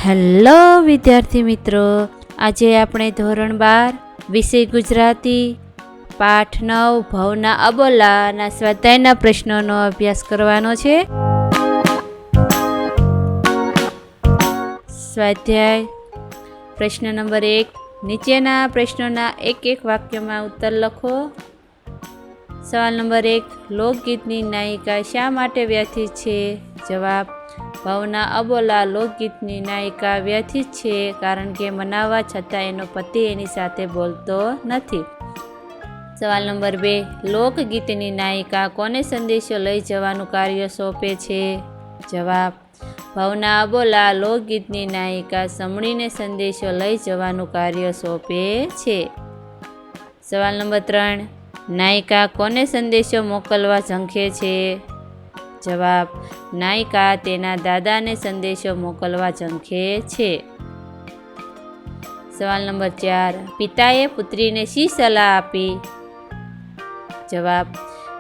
Hello વિદ્યાર્થી મિત્રો, આજે આપણે ધોરણ 12 વિષય ગુજરાતી પાઠ 9 ભવના અબોલાના સ્વાધ્યાયના પ્રશ્નોનો અભ્યાસ કરવાનો છે। સ્વાધ્યાય પ્રશ્ન નંબર 1, નીચેના પ્રશ્નોના એક વાક્યમાં ઉત્તર લખો। સવાલ નંબર 1, લોકગીતની નાયિકા શા માટે વ્યથિત છે? જવાબ, ભવના અબોલા લોકગીતની નાયિકા વ્યથિત છે કારણ કે મનાવવા છતાં એનો પતિ એની સાથે બોલતો નથી। સવાલ નંબર 2, લોકગીતની નાયિકા કોને સંદેશો લઈ જવાનું કાર્ય સોંપે છે? જવાબ, ભવના અબોલા લોકગીતની નાયિકા સમણીને સંદેશો લઈ જવાનું કાર્ય સોંપે છે। સવાલ નંબર 3, નાયિકા કોને સંદેશો મોકલવા ઝંખે છે? જવાબ, નાયિકા તેના દાદાને સંદેશો મોકલવા ઝંખે છે। સવાલ નંબર 4, પિતાએ પુત્રીને શી સલાહ આપી? જવાબ,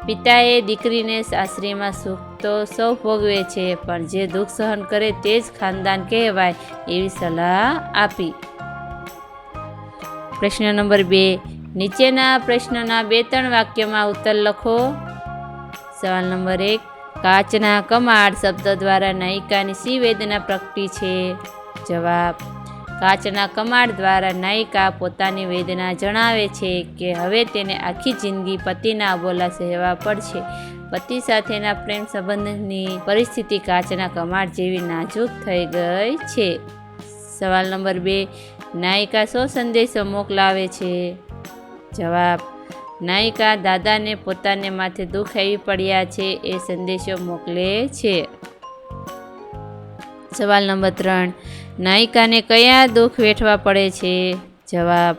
પિતાએ દીકરીને સાસરીમાં સુખ તો સૌ ભોગવે છે, પણ જે દુઃખ સહન કરે તે જ ખાનદાન કહેવાય એવી સલાહ આપી। પ્રશ્ન નંબર 2, નીચેના પ્રશ્નના 2-3 વાક્યમાં ઉત્તર લખો। સવાલ નંબર 1, કાચના કમાડ શબ્દ દ્વારા નાયિકાની શી વેદના પ્રગટી છે? જવાબ, કાચના કમાડ દ્વારા નાયિકા પોતાની વેદના જણાવે છે કે હવે તેને આખી જિંદગી પતિના અબોલા સહેવા પડશે। પતિ સાથેના પ્રેમ સંબંધની પરિસ્થિતિ કાચના કમાડ જેવી નાજુક થઈ ગઈ છે। સવાલ નંબર 2, નાયિકા શો સંદેશો મોકલાવે છે? જવાબ, નાયિકા દાદાને પોતાને માથે દુઃખ આવી પડ્યા છે એ સંદેશો મોકલે છે। સવાલ નંબર 3, નાયિકાને કયા દુઃખ વેઠવા પડે છે? જવાબ,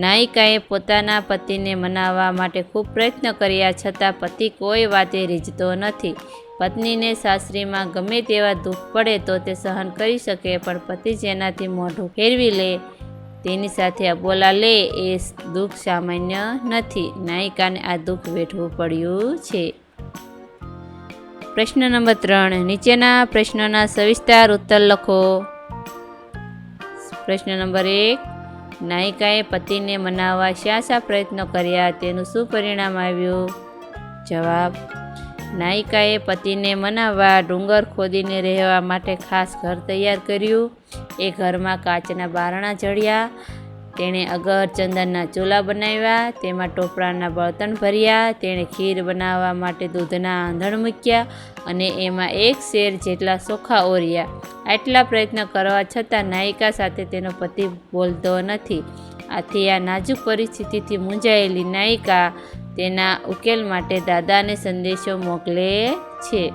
નાયિકાએ પોતાના પતિને મનાવવા માટે ખૂબ પ્રયત્ન કર્યા છતાં પતિ કોઈ વાતે રીઝતો નથી। પત્નીને સાસરીમાં ગમે તેવા દુઃખ પડે તો તે સહન કરી શકે, પણ પતિ જેનાથી મોઢું ફેરવી લે, તેની સાથે અબોલા લે એ દુઃખ સામાન્ય નથી। નાયિકાને આ દુઃખ વેઠવું પડ્યું છે। પ્રશ્ન નંબર 3, નીચેના પ્રશ્નોના સવિસ્તાર ઉત્તર લખો। પ્રશ્ન નંબર 1, નાયિકાએ પતિને મનાવવા શા પ્રયત્નો કર્યા, તેનું શું પરિણામ આવ્યું? જવાબ, નાયિકાએ પતિને મનાવવા ડુંગર ખોદીને રહેવા માટે ખાસ ઘર તૈયાર કર્યું। એ ઘરમાં કાચના બારણા જડ્યા, તેણે અગર ચંદનના ચૂલા બનાવ્યા, તેમાં ટોપરાના બળતણ ભર્યા, તેણે ખીર બનાવવા માટે દૂધના આંધણ મૂક્યા અને એમાં 1 શેર જેટલા ચોખા ઓર્યા। આટલા પ્રયત્ન કરવા છતાં નાયિકા સાથે તેનો પતિ બોલતો નથી। આથી આ નાજુક પરિસ્થિતિથી મૂંઝાયેલી નાયિકા તેના ઉકેલ માટે દાદાને સંદેશો મોકલે છે।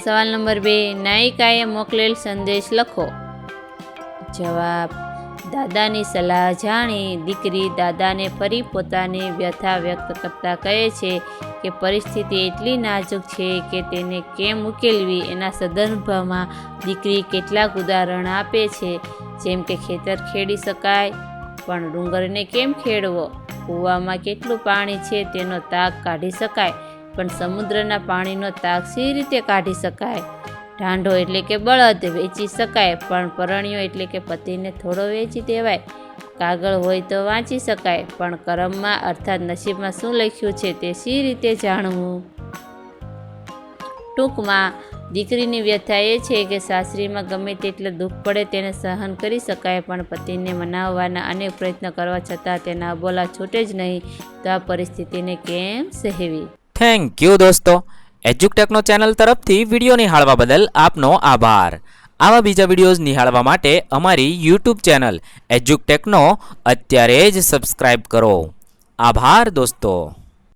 સવાલ નંબર 2, નાયિકાએ મોકલેલ સંદેશ લખો। જવાબ, દાદાની સલાહ જાણી દીકરી દાદાને ફરી પોતાની વ્યથા વ્યક્ત કરતા કહે છે કે પરિસ્થિતિ એટલી નાજુક છે કે તેને કેમ ઉકેલવી। એના સંદર્ભમાં દીકરી કેટલાક ઉદાહરણ આપે છે, જેમ કે ખેતર ખેડી શકાય પણ ડુંગરને કેમ ખેડવો, કૂવામાં કેટલું પાણી છે તેનો તાગ કાઢી શકાય પણ સમુદ્રના પાણીનો તાગ સી રીતે કાઢી શકાય, ઢાંઢો એટલે કે બળદ વેચી શકાય પણ પરણ્યો એટલે કે પતિને થોડો વેચી દેવાય, કાગળ હોય તો વાંચી શકાય પણ કરમમાં અર્થાત નસીબમાં શું લખ્યું છે તે સી રીતે જાણવું। ટૂંકમાં દીકરીની વ્યથા એ છે કે સાસરીમાં ગમે તેટલું દુઃખ પડે તેને સહન કરી શકાય, પણ પતિને મનાવવાના અનેક પ્રયત્ન કરવા છતાં તેના અબોલા છૂટે જ નહીં, તો આ પરિસ્થિતિને કેમ સહેવી। થેન્ક યુ દોસ્તો। એજ્યુકટેકનો ચેનલ તરફથી વિડીયો નિહાળવા બદલ આપનો આભાર। આવા બીજા વિડીયોઝ નિહાળવા માટે અમારી યુટ્યુબ ચેનલ એજ્યુકટેકનો અત્યારે જ સબસ્ક્રાઇબ કરો। આભાર દોસ્તો।